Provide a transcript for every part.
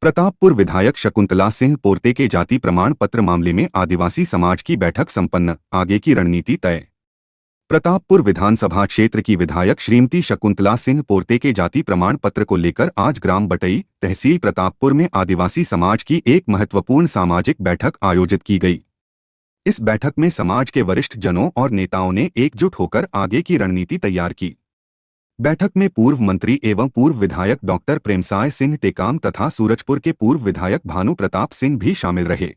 प्रतापपुर विधायक शकुंतला सिंह पोर्ते के जाति प्रमाण पत्र मामले में आदिवासी समाज की बैठक संपन्न, आगे की रणनीति तय। प्रतापपुर विधानसभा क्षेत्र की विधायक श्रीमती शकुंतला सिंह पोर्ते के जाति प्रमाण पत्र को लेकर आज ग्राम बटई, तहसील प्रतापपुर में आदिवासी समाज की एक महत्वपूर्ण सामाजिक बैठक आयोजित की गई। इस बैठक में समाज के वरिष्ठ जनों और नेताओं ने एकजुट होकर आगे की रणनीति तैयार की। बैठक में पूर्व मंत्री एवं पूर्व विधायक डॉक्टर प्रेमसाय सिंह टेकाम तथा सूरजपुर के पूर्व विधायक भानु प्रताप सिंह भी शामिल रहे।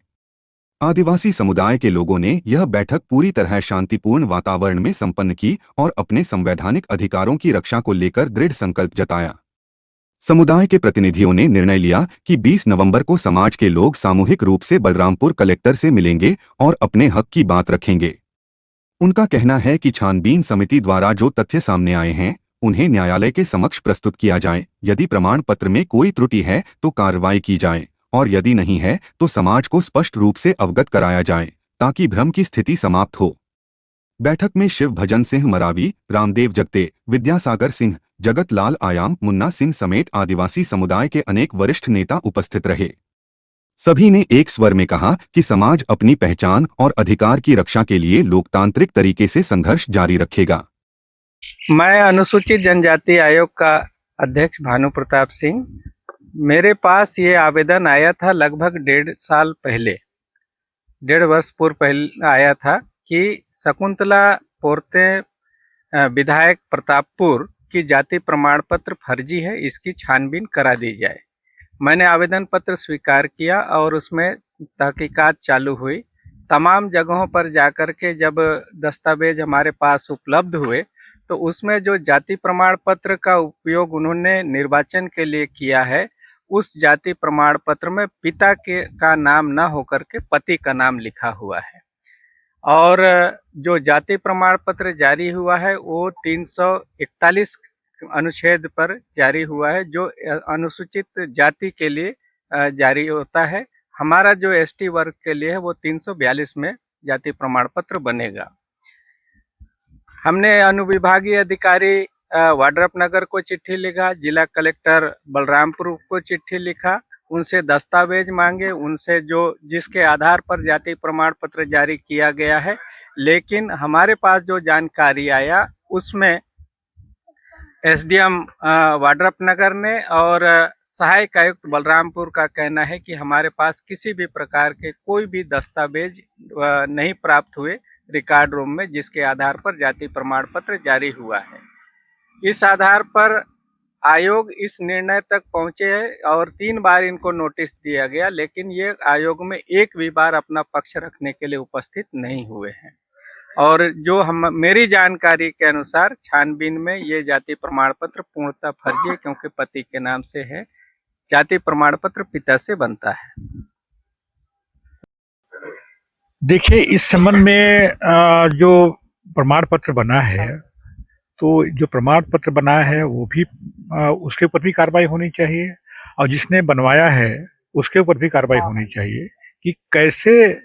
आदिवासी समुदाय के लोगों ने यह बैठक पूरी तरह शांतिपूर्ण वातावरण में संपन्न की और अपने संवैधानिक अधिकारों की रक्षा को लेकर दृढ़ संकल्प जताया। समुदाय के प्रतिनिधियों ने निर्णय लिया कि 20 नवंबर को समाज के लोग सामूहिक रूप से बलरामपुर कलेक्टर से मिलेंगे और अपने हक की बात रखेंगे। उनका कहना है कि छानबीन समिति द्वारा जो तथ्य सामने आए हैं उन्हें न्यायालय के समक्ष प्रस्तुत किया जाए। यदि प्रमाण पत्र में कोई त्रुटि है तो कार्रवाई की जाए और यदि नहीं है तो समाज को स्पष्ट रूप से अवगत कराया जाए ताकि भ्रम की स्थिति समाप्त हो। बैठक में शिव भजन सिंह मरावी, रामदेव जगते, विद्यासागर सिंह, जगत लाल आयाम, मुन्ना सिंह समेत आदिवासी समुदाय के अनेक वरिष्ठ नेता उपस्थित रहे। सभी ने एक स्वर में कहा कि समाज अपनी पहचान और अधिकार की रक्षा के लिए लोकतांत्रिक तरीके से संघर्ष जारी रखेगा। मैं अनुसूचित जनजाति आयोग का अध्यक्ष भानु प्रताप सिंह। मेरे पास ये आवेदन आया था लगभग 1.5 वर्ष पूर्व पहले आया था कि शकुंतला पोर्ते विधायक प्रतापपुर की जाति प्रमाण पत्र फर्जी है, इसकी छानबीन करा दी जाए। मैंने आवेदन पत्र स्वीकार किया और उसमें तहकीकात चालू हुई। तमाम जगहों पर जाकर के जब दस्तावेज हमारे पास उपलब्ध हुए तो उसमें जो जाति प्रमाण पत्र का उपयोग उन्होंने निर्वाचन के लिए किया है, उस जाति प्रमाण पत्र में पिता का नाम न होकर के पति का नाम लिखा हुआ है। और जो जाति प्रमाण पत्र जारी हुआ है वो 341 अनुच्छेद पर जारी हुआ है, जो अनुसूचित जाति के लिए जारी होता है। हमारा जो एसटी वर्ग के लिए है वो 342 में जाति प्रमाण पत्र बनेगा। हमने अनुविभागीय अधिकारी वाड्रफनगर को चिट्ठी लिखा, जिला कलेक्टर बलरामपुर को चिट्ठी लिखा, उनसे दस्तावेज मांगे, उनसे जिसके आधार पर जाति प्रमाण पत्र जारी किया गया है। लेकिन हमारे पास जो जानकारी आया उसमें एसडीएम वाड्रफनगर ने और सहायक आयुक्त बलरामपुर का कहना है कि हमारे पास किसी भी प्रकार के कोई भी दस्तावेज नहीं प्राप्त हुए रिकॉर्ड रूम में जिसके आधार पर जाति प्रमाण पत्र जारी हुआ है। इस आधार पर आयोग इस निर्णय तक पहुंचे हैं और 3 बार इनको नोटिस दिया गया, लेकिन ये आयोग में एक भी बार अपना पक्ष रखने के लिए उपस्थित नहीं हुए हैं। और जो मेरी जानकारी के अनुसार छानबीन में ये जाति प्रमाण पत्र पूर्णतः फर्जी है, क्योंकि पति के नाम से है, जाति प्रमाण पत्र पिता से बनता है। देखिए, इस संबंध में जो प्रमाण पत्र बना है, तो जो प्रमाण पत्र बना है वो भी उसके ऊपर भी कार्रवाई होनी चाहिए और जिसने बनवाया है उसके ऊपर भी कार्रवाई होनी चाहिए कि कैसे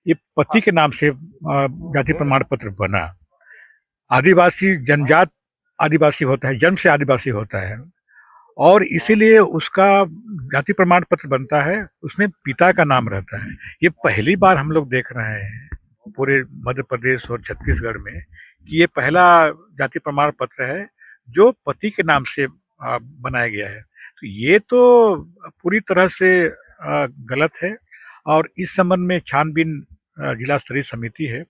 ये पति के नाम से जाति प्रमाण पत्र बना। आदिवासी जनजात आदिवासी होता है, जन्म से आदिवासी होता है और इसीलिए उसका जाति प्रमाण पत्र बनता है, उसमें पिता का नाम रहता है। ये पहली बार हम लोग देख रहे हैं पूरे मध्य प्रदेश और छत्तीसगढ़ में कि ये पहला जाति प्रमाण पत्र है जो पति के नाम से बनाया गया है। तो ये तो पूरी तरह से गलत है और इस संबंध में छानबीन जिला स्तरीय समिति है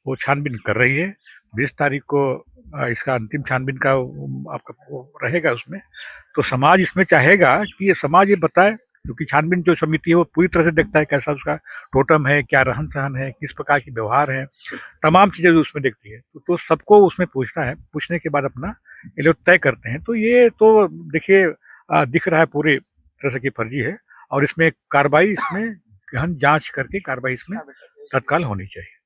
वो छानबीन कर रही है। 20 तारीख को इसका अंतिम छानबीन का आपका रहेगा उसमें। तो समाज इसमें चाहेगा कि ये समाज ये बताए, क्योंकि छानबीन जो समिति है वो पूरी तरह से देखता है कैसा उसका टोटम है, क्या रहन सहन है, किस प्रकार की व्यवहार है, तमाम चीज़ें उसमें देखती है। तो सबको उसमें पूछना है, पूछने के बाद अपना ये लोग तय करते हैं। तो ये तो देखिए दिख रहा है पूरी तरह से कि फर्जी है और इसमें कार्रवाई, इसमें गहन जांच करके कार्रवाई इसमें तत्काल होनी चाहिए।